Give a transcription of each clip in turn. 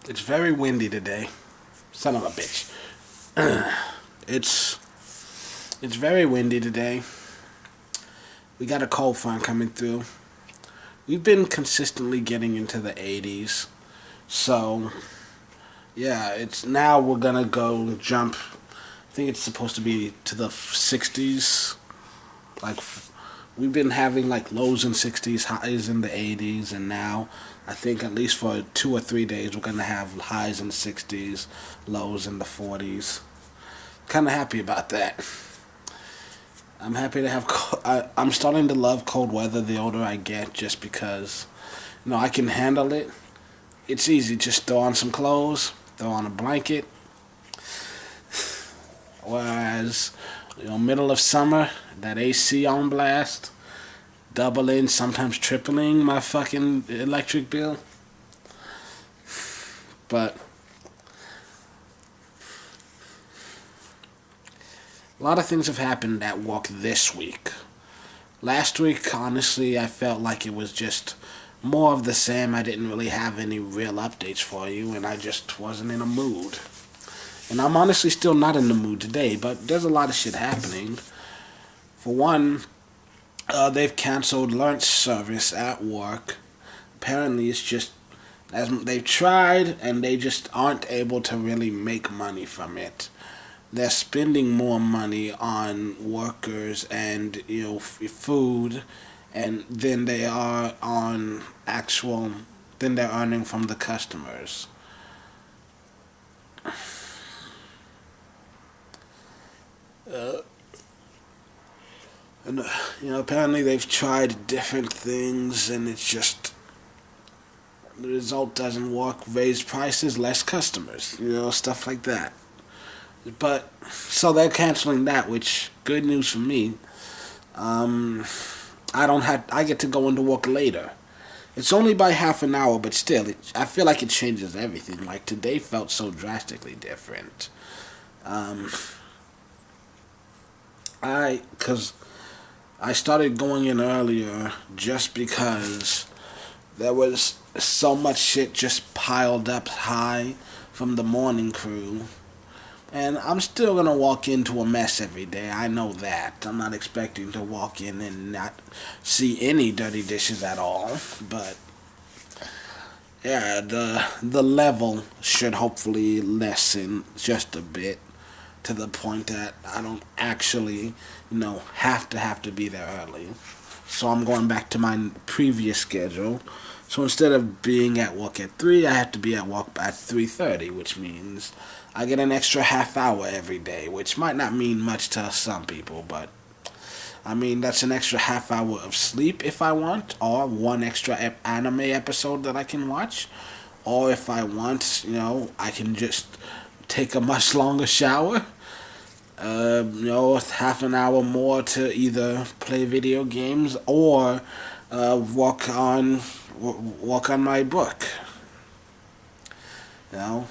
It's very windy today. Son of a bitch. it's it's very windy today. We got a cold front coming through. We've been consistently getting into the 80s. So, yeah, it's now we're gonna go jump. I think it's supposed to be to the 60s. Like we've been having like lows in 60s, highs in the 80s, and now I think at least for 2 or 3 days we're gonna have highs in the 60s, lows in the 40s. Kind of happy about that. I'm happy to have. I'm starting to love cold weather the older I get, just because, I can handle it. It's easy. Just throw on some clothes, throw on a blanket. Whereas, middle of summer, that AC on blast, doubling, sometimes tripling my fucking electric bill. But a lot of things have happened at work this week. Last week, honestly, I felt like it was just more of the same. I didn't really have any real updates for you, and I just wasn't in a mood. And I'm honestly still not in the mood today, but there's a lot of shit happening. For one, they've canceled lunch service at work. Apparently, it's just as they've tried, and they just aren't able to really make money from it. They're spending more money on workers and food, and than they are on actual than they're earning from the customers. And apparently they've tried different things, and it's just the result doesn't work. Raise prices, less customers, stuff like that. But so they're canceling that, which good news for me. I get to go into work later. It's only by half an hour, but still, I feel like it changes everything. Like today felt so drastically different. Um, cause I started going in earlier just because there was so much shit just piled up high from the morning crew. And I'm still gonna walk into a mess every day. I know that. I'm not expecting to walk in and not see any dirty dishes at all. But yeah, the level should hopefully lessen just a bit to the point that I don't actually, have to be there early. So I'm going back to my previous schedule. So instead of being at work at 3, I have to be at work at 3:30, which means I get an extra half hour every day, which might not mean much to some people, but I mean that's an extra half hour of sleep if I want, or one extra anime episode that I can watch, or if I want, I can just take a much longer shower. Half an hour more to either play video games or work on my book. You know,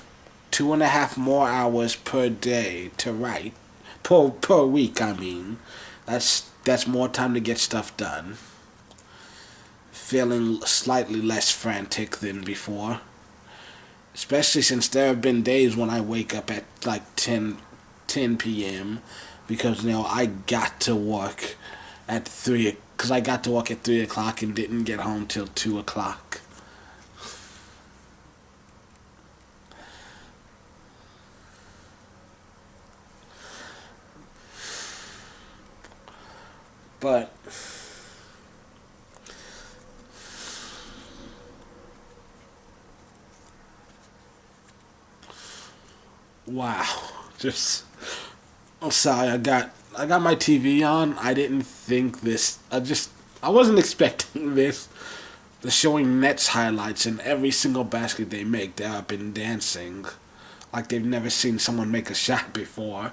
2.5 more hours per day to write per week. I mean, that's more time to get stuff done. Feeling slightly less frantic than before, especially since there have been days when I wake up at like 10 p.m. because I got to work at 3 because I got to work at 3 o'clock and didn't get home till 2 o'clock. But wow, just I'm sorry. I got my TV on. I didn't think this. I wasn't expecting this. They're showing Nets highlights, and every single basket they make, they're up and dancing, like they've never seen someone make a shot before.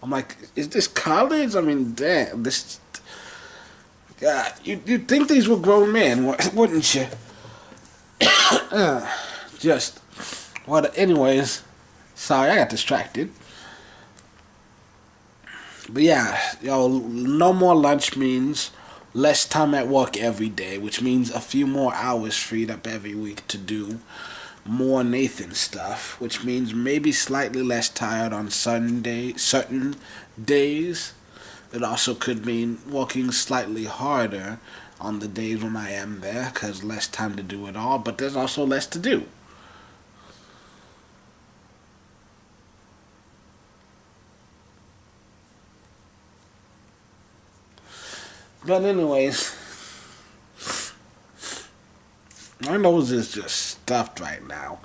I'm like, is this college? I mean, damn, this. God, you'd think these were grown men, wouldn't you? Just what? Anyways, sorry, I got distracted. But yeah, no more lunch means less time at work every day, which means a few more hours freed up every week to do more Nathan stuff, which means maybe slightly less tired on certain days. It also could mean working slightly harder on the days when I am there, because less time to do it all, but there's also less to do. But anyways, my nose is just stuffed right now.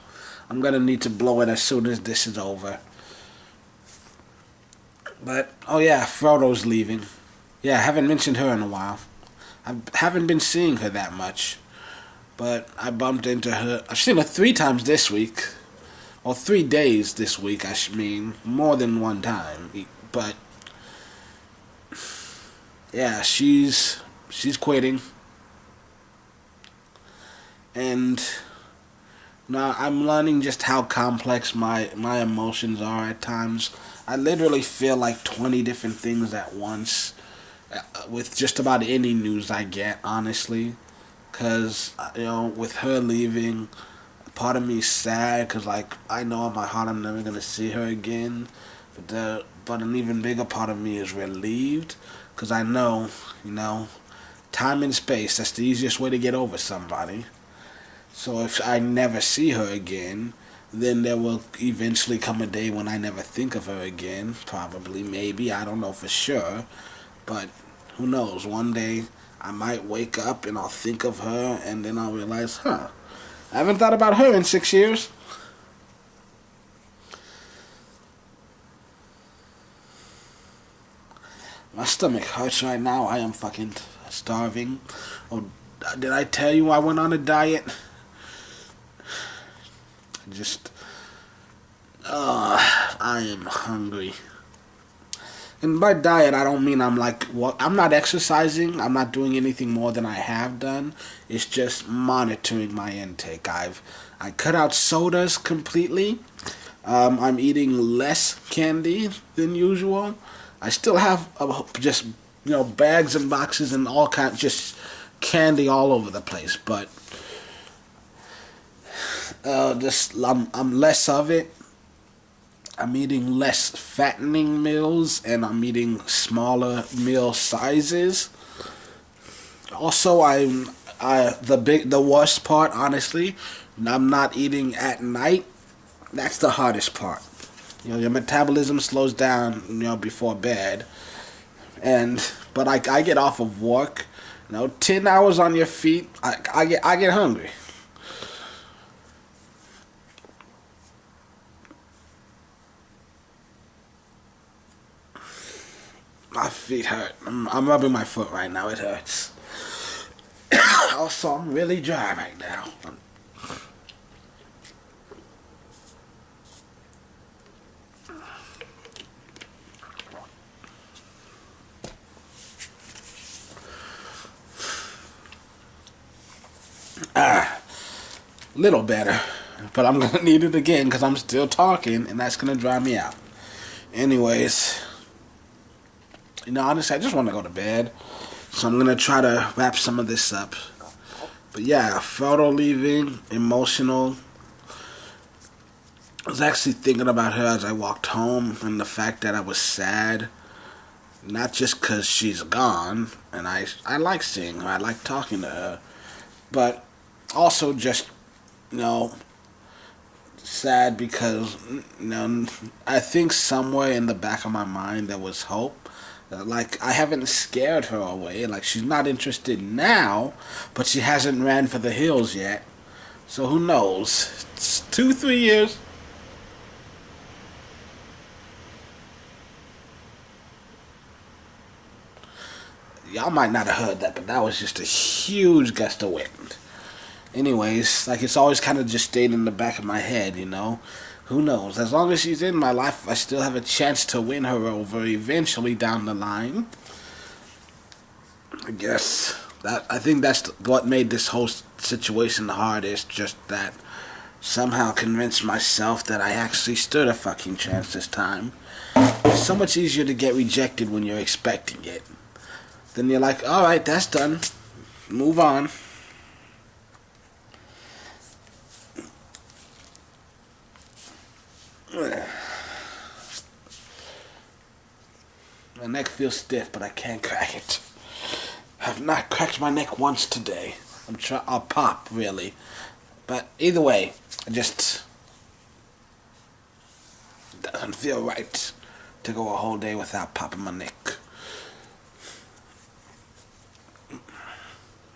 I'm gonna need to blow it as soon as this is over. But, oh yeah, Frodo's leaving. Yeah, I haven't mentioned her in a while. I haven't been seeing her that much. But I bumped into her. I've seen her 3 times this week. Or 3 days this week, I mean. More than one time. But, yeah, she's quitting. And now I'm learning just how complex my emotions are at times. I literally feel like 20 different things at once with just about any news I get, honestly. Because, with her leaving, part of me is sad because, like, I know in my heart I'm never going to see her again. But an even bigger part of me is relieved because I know, time and space, that's the easiest way to get over somebody. So if I never see her again, then there will eventually come a day when I never think of her again. Probably, maybe, I don't know for sure. But who knows? One day I might wake up and I'll think of her and then I'll realize, I haven't thought about her in 6 years. My stomach hurts right now. I am fucking starving. Oh, did I tell you I went on a diet? Just, I am hungry. And by diet, I don't mean I'm not exercising. I'm not doing anything more than I have done. It's just monitoring my intake. I cut out sodas completely. I'm eating less candy than usual. I still have just, bags and boxes and all kinds, just candy all over the place. But I'm less of it. I'm eating less fattening meals and I'm eating smaller meal sizes. Also, the worst part, honestly, I'm not eating at night. That's the hardest part. Your metabolism slows down, before bed. But I get off of work, 10 hours on your feet, I get hungry. My feet hurt. I'm rubbing my foot right now. It hurts. Also, I'm really dry right now. Little better. But I'm going to need it again because I'm still talking and that's going to dry me out. Anyways, honestly, I just want to go to bed. So I'm going to try to wrap some of this up. But yeah, Frodo leaving, emotional. I was actually thinking about her as I walked home and the fact that I was sad. Not just because she's gone, and I like seeing her, I like talking to her. But also just, sad because, I think somewhere in the back of my mind there was hope. Like, I haven't scared her away. Like, she's not interested now, but she hasn't ran for the hills yet. So who knows? It's 2-3 years. Y'all might not have heard that, but that was just a huge gust of wind. Anyways, like, it's always kind of just stayed in the back of my head, Who knows? As long as she's in my life, I still have a chance to win her over eventually down the line. I think that's what made this whole situation the hardest. Just that somehow convinced myself that I actually stood a fucking chance this time. It's so much easier to get rejected when you're expecting it. Then you're like, alright, that's done. Move on. My neck feels stiff, but I can't crack it. I've not cracked my neck once today. I'll pop, really. But either way, it just doesn't feel right to go a whole day without popping my neck.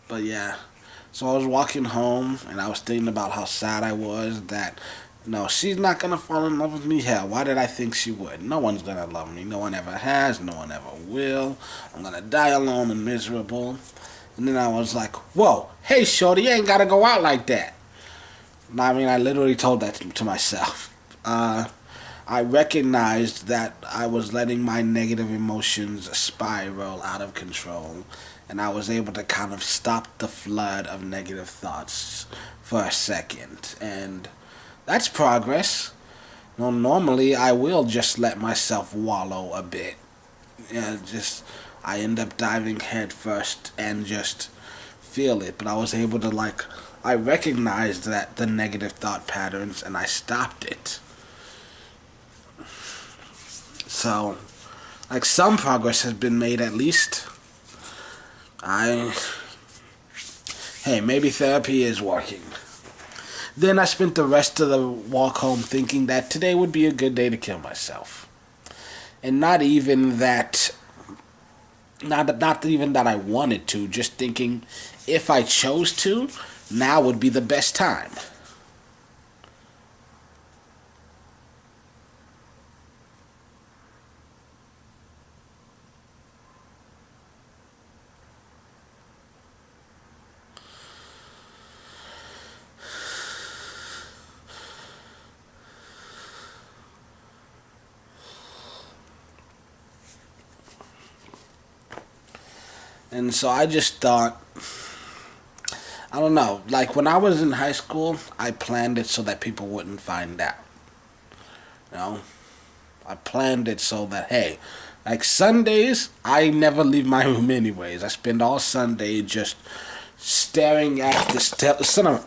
But yeah, so I was walking home and I was thinking about how sad I was that, no, she's not gonna fall in love with me. Hell, why did I think she would? No one's gonna love me. No one ever has. No one ever will. I'm gonna die alone and miserable. And then I was like, whoa, hey, shorty, you ain't gotta go out like that. I mean, I literally told that to myself. I recognized that I was letting my negative emotions spiral out of control, and I was able to kind of stop the flood of negative thoughts for a second. And that's progress. Normally I will just let myself wallow a bit. I end up diving head first and just feel it. But I was able to I recognized that the negative thought patterns and I stopped it. So, some progress has been made at least. Hey, maybe therapy is working. Then I spent the rest of the walk home thinking that today would be a good day to kill myself. And not even that I wanted to, just thinking if I chose to, now would be the best time. And so I just thought, I don't know, when I was in high school, I planned it so that people wouldn't find out. You know? I planned it so that, hey, Sundays, I never leave my room anyways. I spend all Sunday just staring at the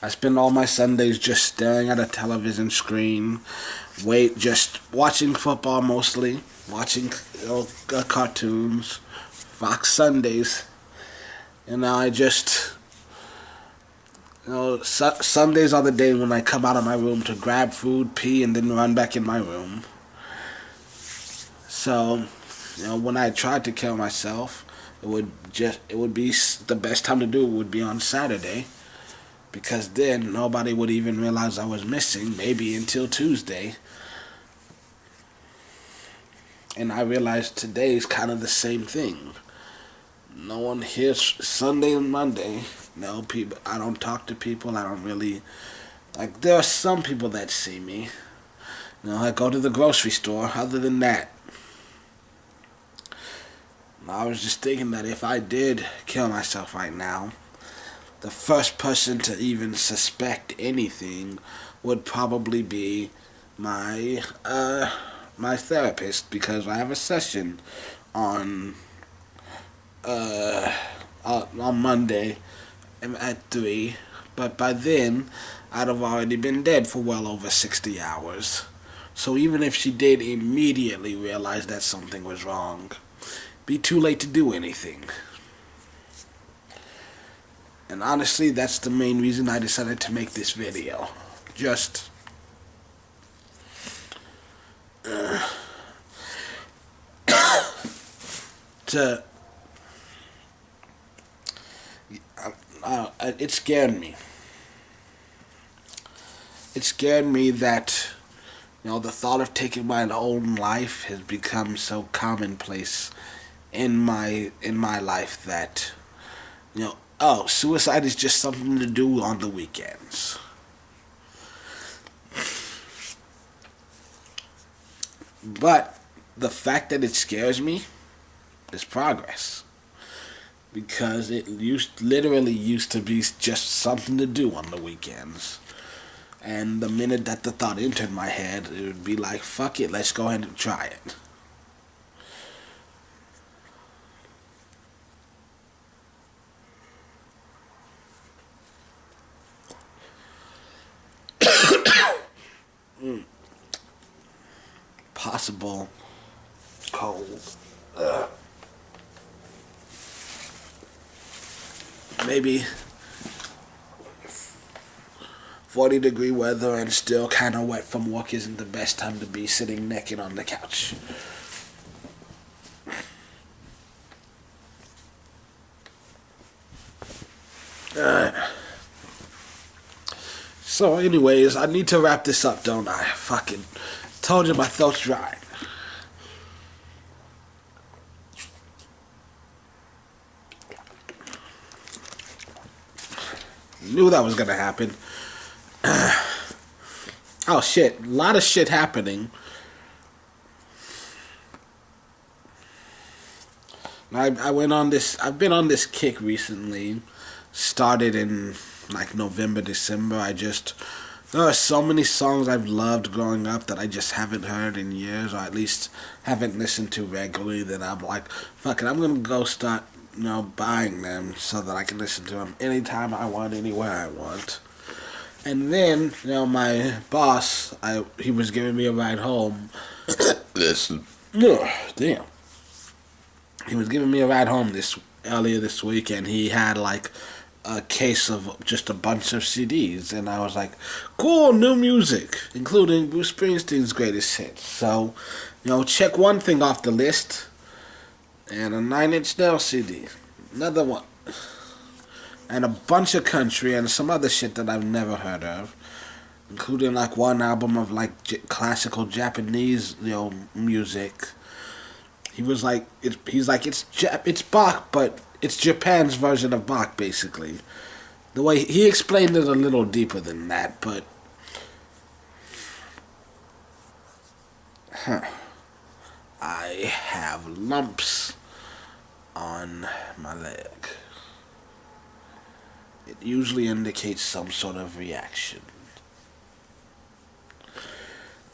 I spend all my Sundays just staring at a television screen, just watching football mostly, watching cartoons, Fox Sundays. I just, Sundays are the day when I come out of my room to grab food, pee, and then run back in my room. So, when I tried to kill myself, it would be the best time to do it would be on Saturday. Because then nobody would even realize I was missing, maybe until Tuesday. And I realized today's kind of the same thing. No one hears Sunday and Monday. No people. I don't talk to people. I don't really there are some people that see me. I go to the grocery store. Other than that, I was just thinking that if I did kill myself right now, the first person to even suspect anything would probably be my therapist, because I have a session on Monday at 3, but by then I'd have already been dead for well over 60 hours. So even if she did immediately realize that something was wrong, be too late to do anything. And honestly, that's the main reason I decided to make this video. Just it scared me. It scared me that, the thought of taking my own life has become so commonplace in my life that, suicide is just something to do on the weekends. But the fact that it scares me is progress. Because it literally used to be just something to do on the weekends. And the minute that the thought entered my head, it would be like, fuck it, let's go ahead and try it. Possible cold. Maybe 40-degree weather and still kind of wet from work isn't the best time to be sitting naked on the couch. So anyways, I need to wrap this up, don't I? Fucking told you my throat's dry. Knew that was gonna happen. Oh shit, a lot of shit happening. I went on this, I've been on this kick recently. Started in like November, December. There are so many songs I've loved growing up that I just haven't heard in years, or at least haven't listened to regularly, that I'm like, fuck it, I'm gonna go start, buying them so that I can listen to them anytime I want, anywhere I want. And then, my boss, he was giving me a ride home. Listen. Damn. He was giving me a ride home earlier this week, and he had like a case of just a bunch of CDs, and I was like, cool, new music, including Bruce Springsteen's greatest hits. So, check one thing off the list, and a 9 Inch Nails CD, another one, and a bunch of country and some other shit that I've never heard of, including like one album of like classical Japanese, music. He was like, it's Bach, but it's Japan's version of Bach, basically. The way he explained it a little deeper than that, but I have lumps on my leg. It usually indicates some sort of reaction.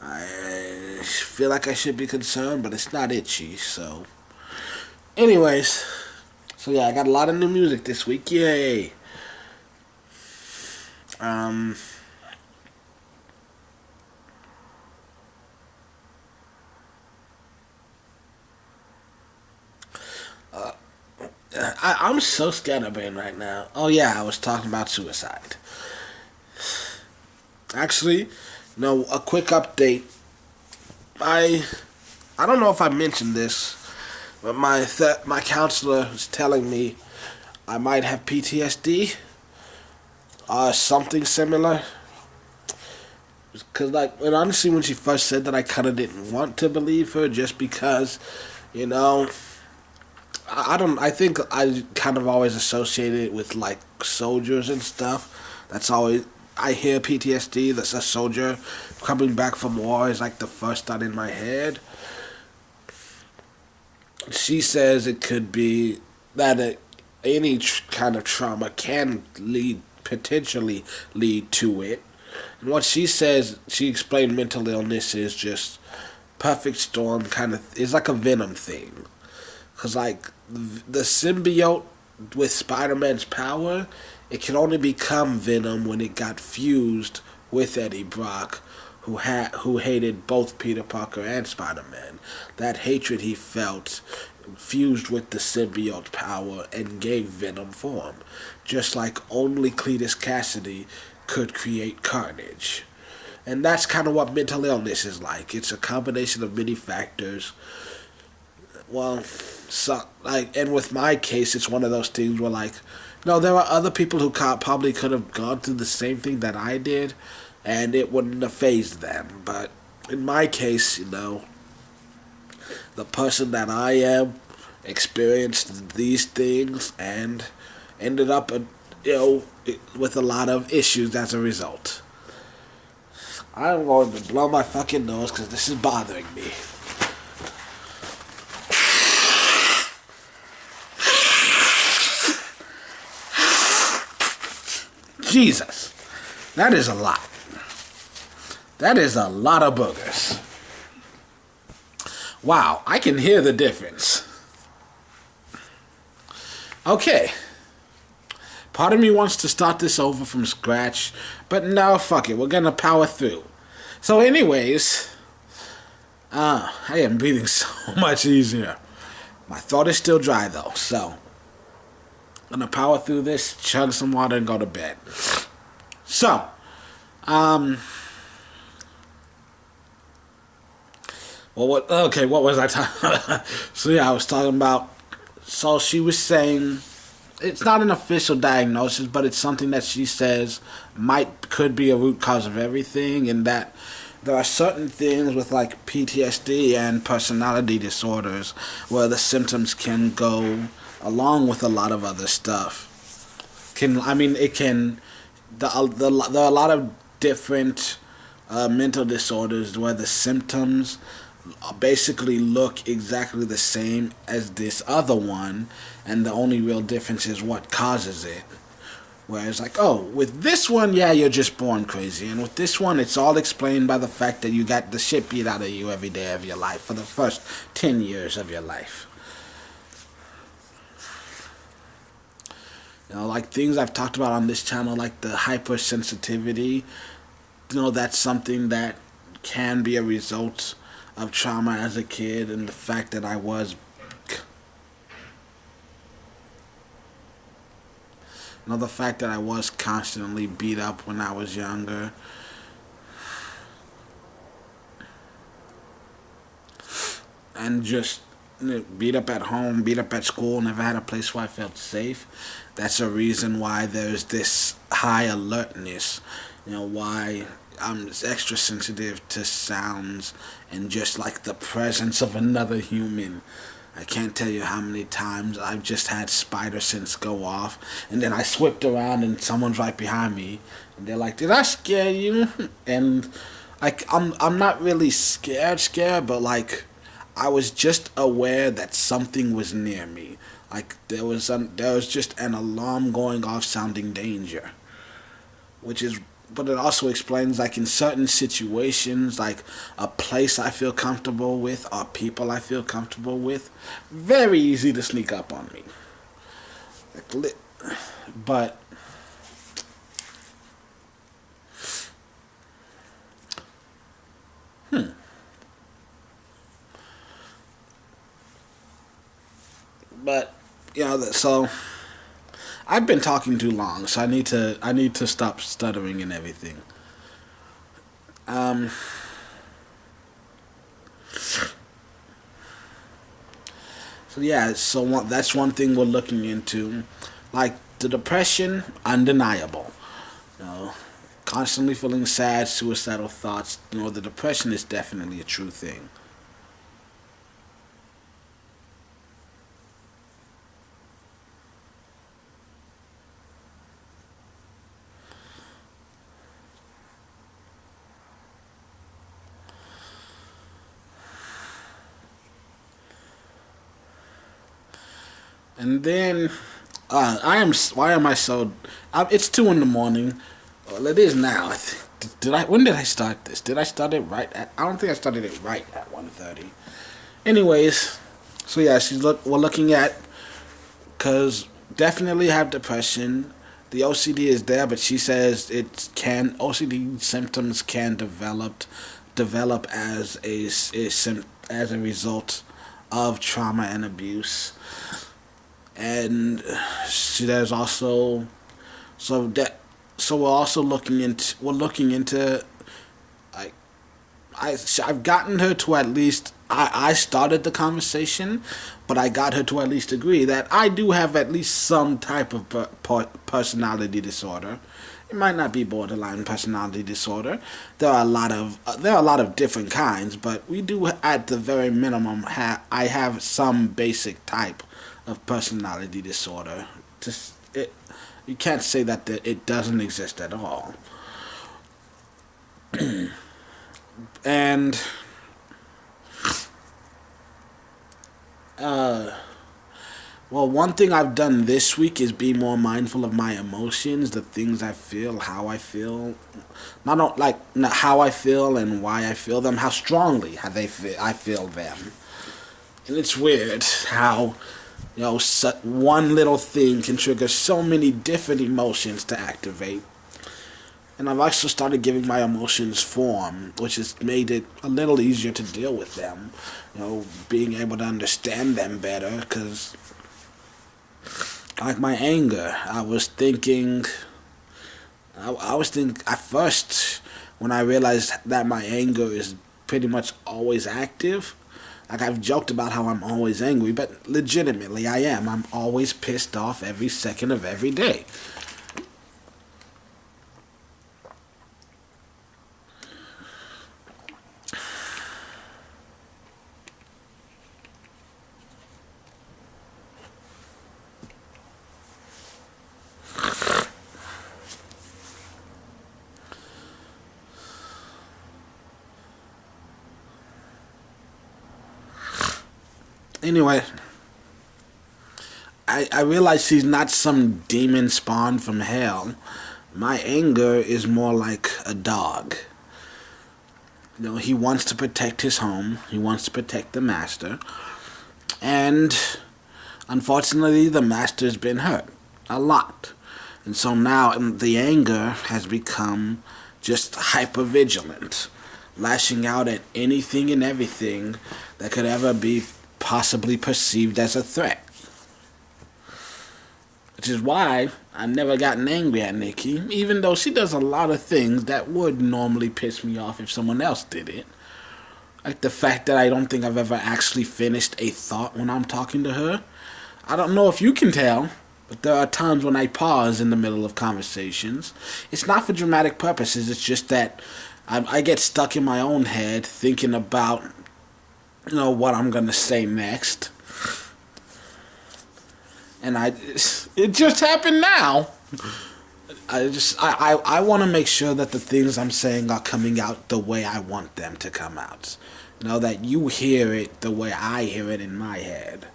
I feel like I should be concerned, but it's not itchy, so. Anyways, so yeah, I got a lot of new music this week. Yay! I'm so scatterbrained right now. Oh yeah, I was talking about suicide. Actually, a quick update. I don't know if I mentioned this, but my counselor was telling me I might have PTSD or something similar. Because honestly, when she first said that, I kind of didn't want to believe her, just because, I think I kind of always associated it with like soldiers and stuff. That's always, I hear PTSD, that's a soldier coming back from war, is like the first thought in my head. She says it could be that any kind of trauma can potentially lead to it. And what she says, she explained mental illness is just perfect storm, is like a venom thing. Because like the symbiote with Spider-Man's power, it can only become Venom when it got fused with Eddie Brock, who hated both Peter Parker and Spider-Man. That hatred he felt fused with the symbiote power and gave Venom form, just like only Cletus Cassidy could create Carnage. And that's kind of what mental illness is like. It's a combination of many factors. Well, and with my case, it's one of those things where there are other people who probably could have gone through the same thing that I did, and it wouldn't have fazed them. But in my case, the person that I am experienced these things and ended up, with a lot of issues as a result. I'm going to blow my fucking nose because this is bothering me. Jesus, that is a lot. That is a lot of boogers. Wow, I can hear the difference. Okay. Part of me wants to start this over from scratch, but no, fuck it, we're gonna power through. So anyways, I am breathing so much easier. My throat is still dry though, so I'm gonna power through this, chug some water, and go to bed. So, um, what was I talking? So yeah, I was talking about. So she was saying it's not an official diagnosis, but it's something that she says could be a root cause of everything, and that there are certain things with like PTSD and personality disorders where the symptoms can go along with a lot of other stuff. It can. There are a lot of different mental disorders where the symptoms basically look exactly the same as this other one, and the only real difference is what causes it. Whereas, like, oh, with this one, yeah, you're just born crazy. And with this one, it's all explained by the fact that you got the shit beat out of you every day of your life for the first 10 years of your life. You know, like things I've talked about on this channel, like the hypersensitivity, that's something that can be a result of trauma as a kid, and the fact that the fact that I was constantly beat up when I was younger. And just beat up at home, beat up at school, never had a place where I felt safe. That's a reason why there's this high alertness, why I'm extra sensitive to sounds and just like the presence of another human. I can't tell you how many times I've just had spider sense go off, and then I swept around and someone's right behind me, and they're like, "Did I scare you?" And like I'm not really scared, but like I was just aware that something was near me. Like there was just an alarm going off, sounding danger, but it also explains, like, in certain situations, like a place I feel comfortable with or people I feel comfortable with, very easy to sneak up on me. But but so I've been talking too long, so I need to stop stuttering and everything. Um, so yeah, that's one thing we're looking into. Like the depression, undeniable. You know, constantly feeling sad, suicidal thoughts. The depression is definitely a true thing. And then Why am I so? It's 2 in the morning. Well, it is now. I think. When did I start this? Did I start it right at? I don't think I started it right at 1:30. Anyways, so yeah, we're looking at, because definitely have depression. The OCD is there, but she says OCD symptoms can develop as a result of trauma and abuse. And there's also so that so we're looking into, like, I've gotten her to at least, I started the conversation, but I got her to at least agree that I do have at least some type of personality disorder. It might not be borderline personality disorder. There are a lot of different kinds, but we do, at the very minimum, I have some basic type of personality disorder. You can't say that it doesn't exist at all. And well, one thing I've done this week is be more mindful of my emotions, the things I feel, how I feel, not how I feel and why I feel them, how strongly I feel them. And it's weird how, one little thing can trigger so many different emotions to activate. And I've also started giving my emotions form, which has made it a little easier to deal with them. Being able to understand them better. Because, like my anger, I was thinking at first when I realized that my anger is pretty much always active. Like I've joked about how I'm always angry, but legitimately I am. I'm always pissed off every second of every day. Anyway, I realize she's not some demon spawned from hell. My anger is more like a dog. He wants to protect his home. He wants to protect the master. And unfortunately, the master's been hurt a lot. And so now the anger has become just hyper vigilant, lashing out at anything and everything that could ever be possibly perceived as a threat. Which is why I've never gotten angry at Nikki, even though she does a lot of things that would normally piss me off if someone else did it. Like the fact that I don't think I've ever actually finished a thought when I'm talking to her. I don't know if you can tell, but there are times when I pause in the middle of conversations. It's not for dramatic purposes, it's just that I get stuck in my own head thinking about, what I'm going to say next. And it just happened now. I want to make sure that the things I'm saying are coming out the way I want them to come out. That you hear it the way I hear it in my head.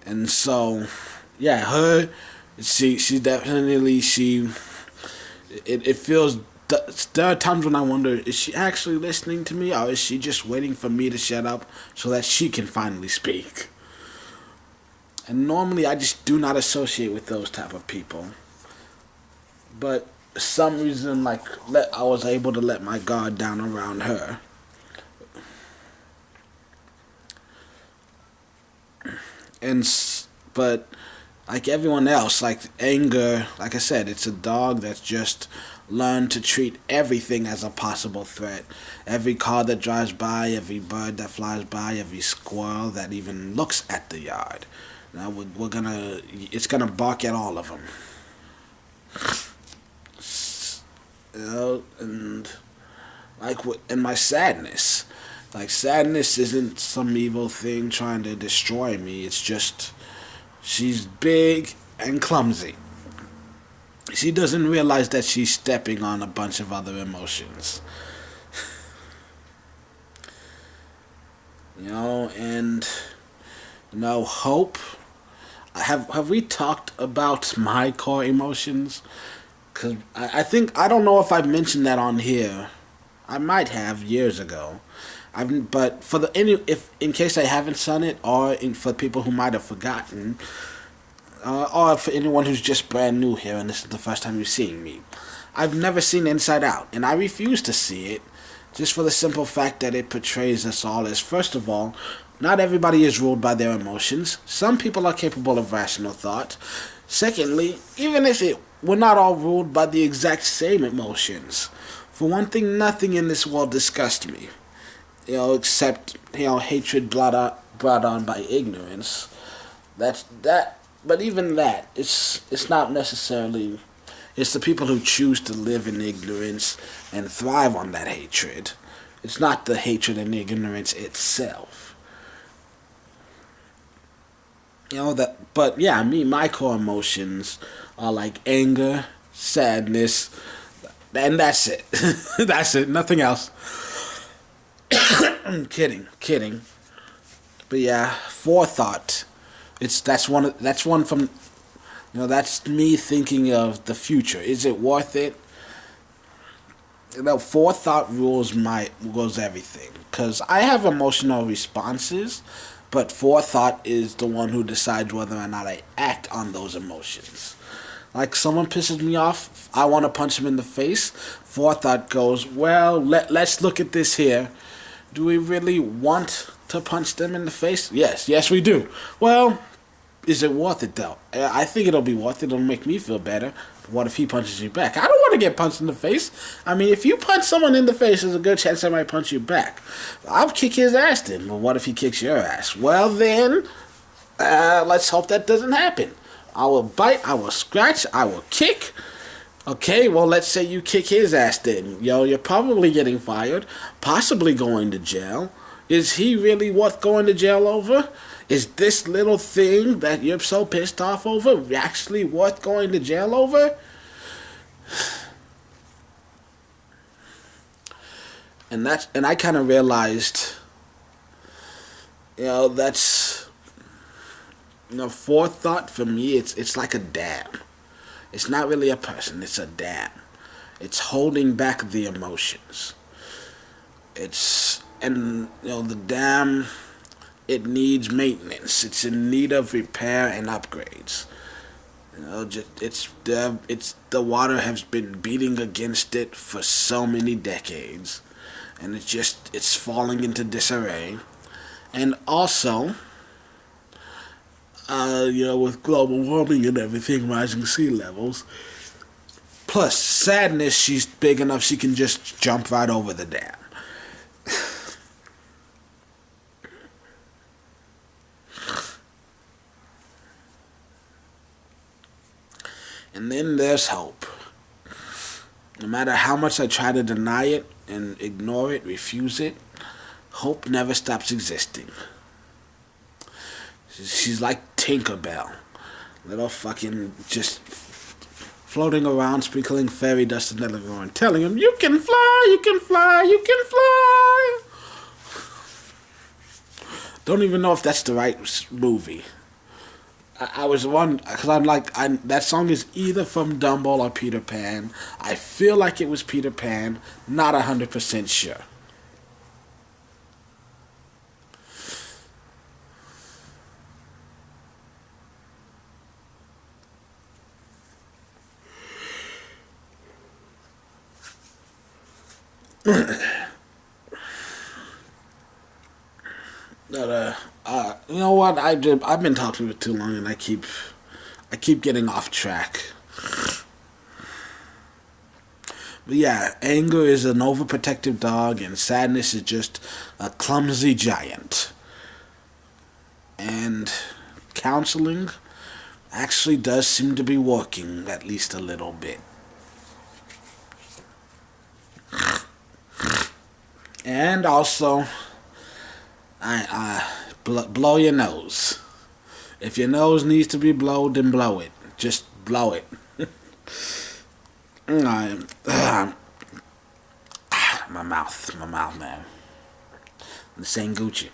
And so, yeah, she definitely, it feels, there are times when I wonder, is she actually listening to me, or is she just waiting for me to shut up so that she can finally speak? And normally I just do not associate with those type of people. But for some reason, I was able to let my guard down around her. But like everyone else, like anger, like I said, it's a dog that's just learned to treat everything as a possible threat. Every car that drives by, every bird that flies by, every squirrel that even looks at the yard. Now it's gonna bark at all of them. And in my sadness, sadness isn't some evil thing trying to destroy me. It's just, she's big and clumsy. She doesn't realize that she's stepping on a bunch of other emotions. And hope. Have we talked about my core emotions? Because I don't know if I've mentioned that on here. I might have years ago. But in case I haven't done it, or for people who might have forgotten, or for anyone who's just brand new here and this is the first time you're seeing me, I've never seen Inside Out, and I refuse to see it, just for the simple fact that it portrays us all as, first of all, not everybody is ruled by their emotions. Some people are capable of rational thought. Secondly, even if we're not all ruled by the exact same emotions. For one thing, nothing in this world disgusts me. Except, hatred brought on by ignorance. But even that, it's not necessarily, it's the people who choose to live in ignorance and thrive on that hatred. It's not the hatred and ignorance itself. But yeah, my core emotions are like anger, sadness, and that's it. That's it, nothing else. I'm kidding. But yeah, forethought. That's one from, that's me thinking of the future. Is it worth it? Forethought rules everything. Because I have emotional responses, but forethought is the one who decides whether or not I act on those emotions. Like someone pisses me off, I want to punch him in the face. Forethought goes, well, let's look at this here. Do we really want to punch them in the face? Yes we do. Well, is it worth it though? I think it'll be worth it. It'll make me feel better. What if he punches you back? I don't want to get punched in the face. I mean, if you punch someone in the face, there's a good chance they might punch you back. I'll kick his ass then. But what if he kicks your ass? Well then, let's hope that doesn't happen. I will bite, I will scratch, I will kick. Okay, well, let's say you kick his ass then. You're probably getting fired, possibly going to jail. Is he really worth going to jail over? Is this little thing that you're so pissed off over actually worth going to jail over? And I kind of realized, that's, forethought for me, it's like a dam. It's not really a person, it's a dam. It's holding back the emotions. The dam, it needs maintenance. It's in need of repair and upgrades. The water has been beating against it for so many decades, and it's falling into disarray. And also, with global warming and everything, rising sea levels. Plus, sadness, she's big enough she can just jump right over the dam. And then there's hope. No matter how much I try to deny it and ignore it, refuse it, hope never stops existing. She's like Tinkerbell. Little fucking just floating around, sprinkling fairy dust in everyone, telling him, you can fly, you can fly, you can fly. Don't even know if that's the right movie. I was one, because that song is either from Dumbo or Peter Pan. I feel like it was Peter Pan, not 100% sure. You know what? I've been talking for too long, and I keep getting off track. But yeah, anger is an overprotective dog, and sadness is just a clumsy giant. And counseling actually does seem to be working, at least a little bit. And also, blow your nose. If your nose needs to be blowed, then blow it. Just blow it. My mouth, man. This ain't Gucci.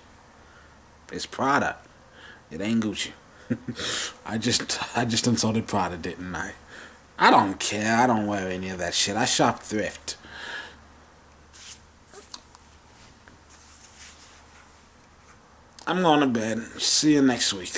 It's Prada. It ain't Gucci. I just insulted Prada, didn't I? I don't care. I don't wear any of that shit. I shop thrift. I'm going to bed. See you next week.